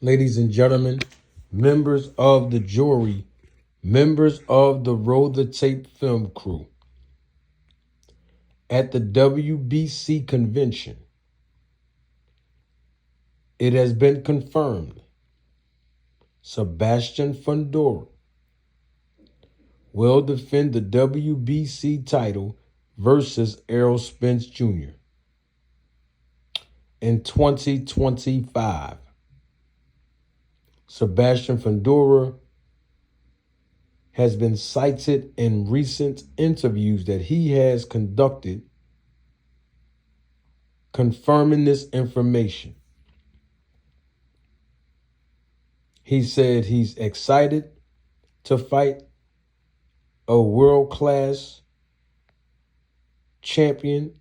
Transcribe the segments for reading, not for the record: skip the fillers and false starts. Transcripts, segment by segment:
ladies and gentlemen, members of the jury, members of the Roll the Tape film crew. At the WBC convention, it has been confirmed Sebastian Fundora will defend the WBC title versus Errol Spence Jr. in 2025. Sebastian Fundora has been cited in recent interviews that he has conducted confirming this information. He said he's excited to fight a world-class champion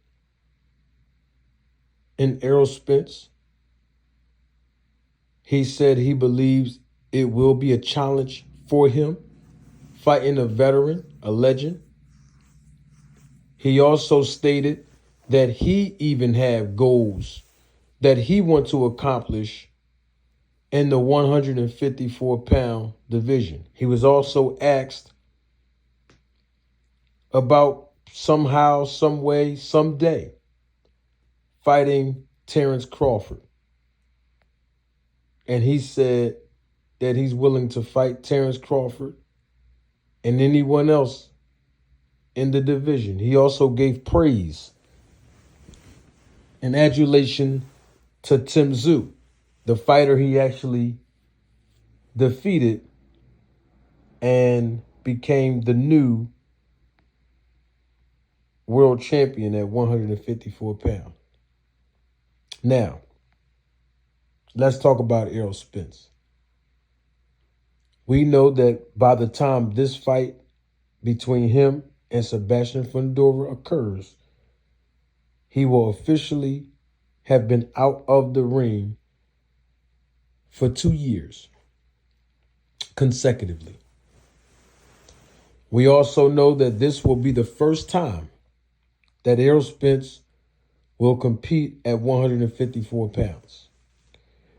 in Errol Spence. He said he believes it will be a challenge for him, fighting a veteran, a legend. He also stated that he even have goals that he wants to accomplish in the 154-pound division. He was also asked about somehow, some way, someday fighting Terrence Crawford. And he said that he's willing to fight Terrence Crawford and anyone else in the division. He also gave praise and adulation to Tim Tszyu, the fighter he actually defeated and became the new world champion at 154 pounds. Now, let's talk about Errol Spence. We know that by the time this fight between him and Sebastian Fundora occurs, he will officially have been out of the ring for 2 years consecutively. We also know that this will be the first time that Errol Spence will compete at 154 pounds.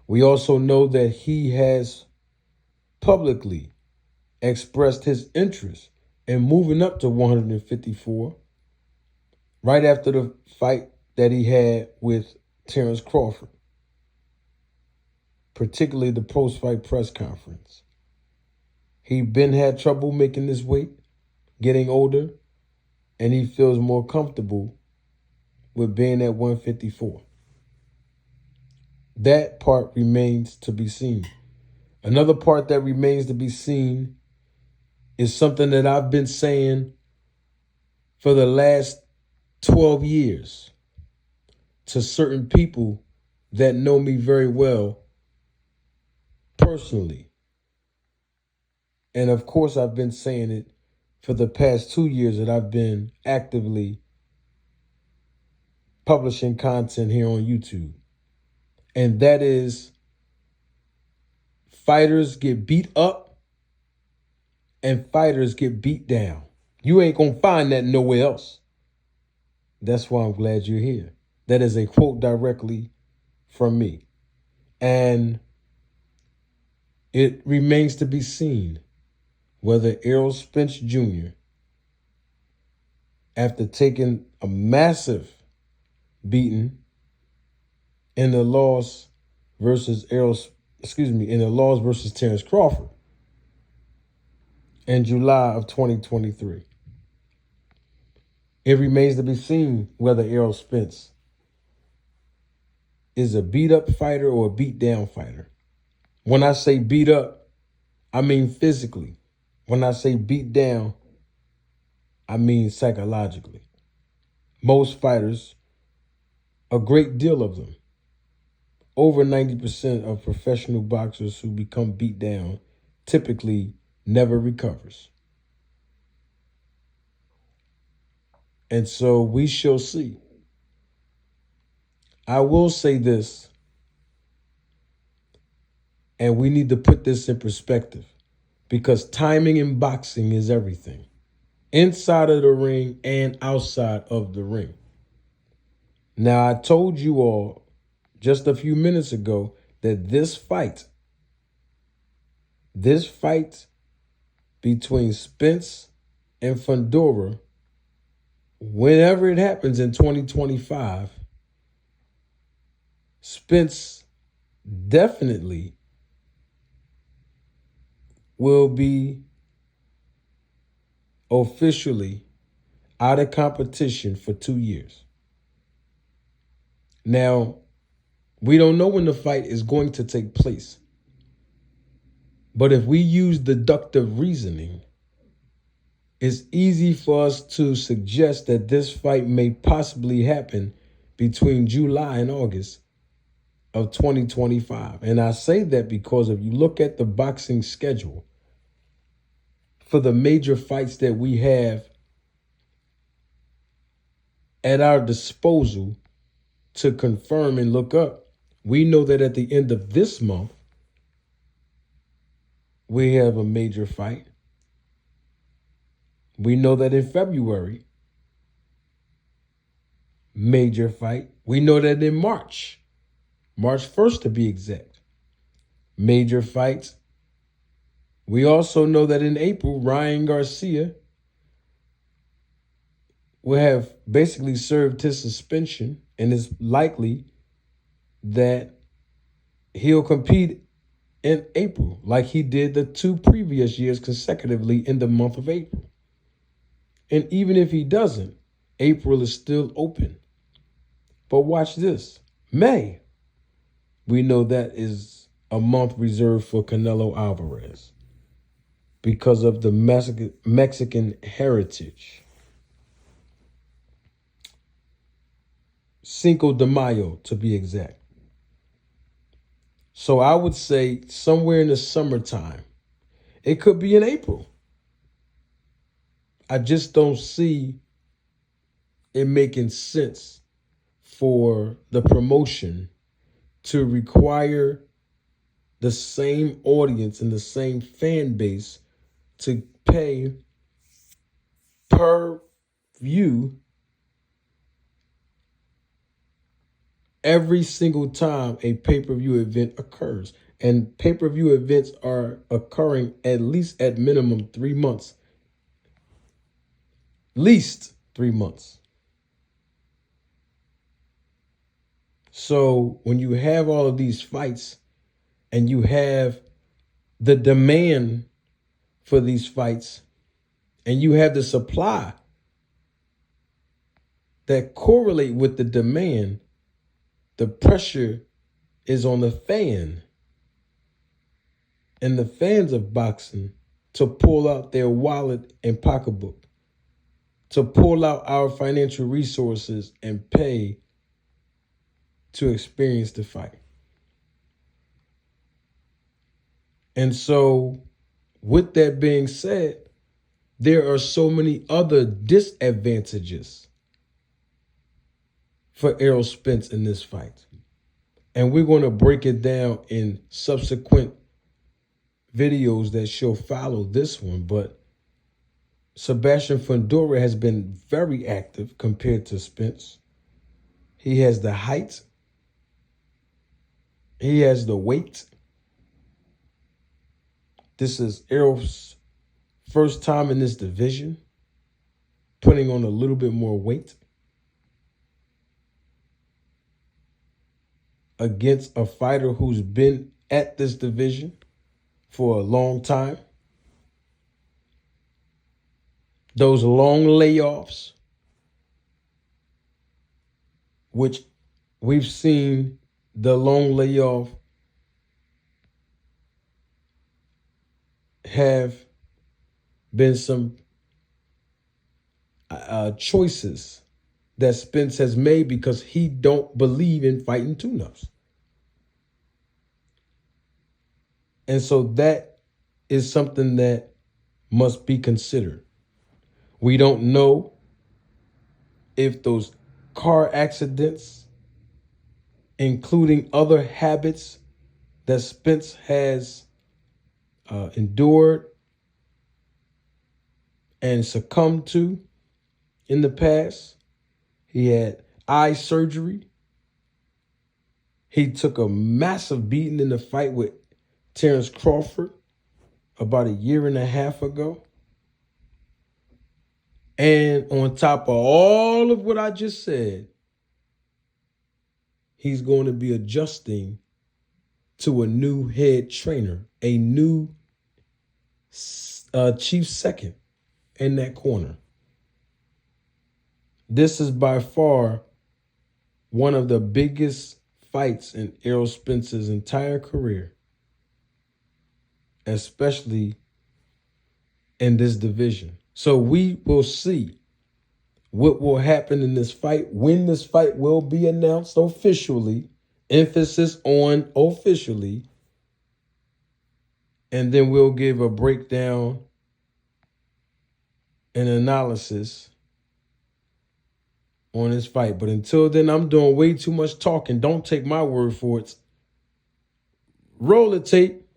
We also know that he has publicly expressed his interest in moving up to 154 right after the fight that he had with Terrence Crawford, particularly the post-fight press conference. He been had trouble making this weight, getting older, and he feels more comfortable with being at 154. That part remains to be seen. Another part that remains to be seen is something that I've been saying for the last 12 years to certain people that know me very well personally. And of course, I've been saying it for the past 2 years that I've been actively publishing content here on YouTube. And that is, fighters get beat up and fighters get beat down. You ain't gonna find that nowhere else. That's why I'm glad you're here. That is a quote directly from me. And it remains to be seen whether Errol Spence Jr., after taking a massive beating in the loss versus Terrence Crawford in July of 2023. It remains to be seen whether Errol Spence is a beat-up fighter or a beat-down fighter. When I say beat up, I mean physically. When I say beat down, I mean psychologically. Most fighters, a great deal of them, over 90% of professional boxers who become beat down typically never recovers. And so we shall see. I will say this, and we need to put this in perspective, because timing in boxing is everything, inside of the ring and outside of the ring. Now, I told you all just a few minutes ago that this fight this fight between Spence and Fundora, whenever it happens in 2025, Spence definitely will be officially out of competition for 2 years. Now, we don't know when the fight is going to take place. But if we use deductive reasoning, it's easy for us to suggest that this fight may possibly happen between July and August of 2025. And I say that because if you look at the boxing schedule for the major fights that we have at our disposal to confirm and look up, we know that at the end of this month, we have a major fight. We know that in February, major fight. We know that in March 1st to be exact, major fights. We also know that in April, Ryan Garcia will have basically served his suspension, and it's likely that he'll compete in April like he did the 2 previous years consecutively in the month of April. And even if he doesn't, April is still open. But watch this. May, we know that is a month reserved for Canelo Alvarez because of the Mexican heritage. Cinco de Mayo, to be exact. So I would say somewhere in the summertime. It could be in April. I just don't see it making sense for the promotion to require the same audience and the same fan base to pay per view every single time a pay-per-view event occurs. And pay-per-view events are occurring at least at minimum 3 months. Least 3 months. So when you have all of these fights and you have the demand for these fights and you have the supply that correlate with the demand, the pressure is on the fan and the fans of boxing to pull out their wallet and pocketbook, to pull out our financial resources and pay to experience the fight. And so, with that being said, there are so many other disadvantages for Errol Spence in this fight. And we're going to break it down in subsequent videos that shall follow this one. But Sebastian Fundora has been very active compared to Spence. He has the height. He has the weight. This is Errol's first time in this division, putting on a little bit more weight against a fighter who's been at this division for a long time. Those long layoffs, which we've seen the long layoff have been some choices that Spence has made because he don't believe in fighting tune-ups. And so that is something that must be considered. We don't know if those car accidents, including other habits that Spence has endured and succumbed to in the past. He had eye surgery. He took a massive beating in the fight with Terrence Crawford. about a year and a half ago. And on top of all of what I just said, he's going to be adjusting to a new head trainer, a new chief second in that corner. This is by far one of the biggest fights in Errol Spence's entire career, especially in this division. So we will see what will happen in this fight, when this fight will be announced officially, emphasis on officially, and then we'll give a breakdown and analysis on this fight. But until then, I'm doing way too much talking. Don't take my word for it. Roll the tape.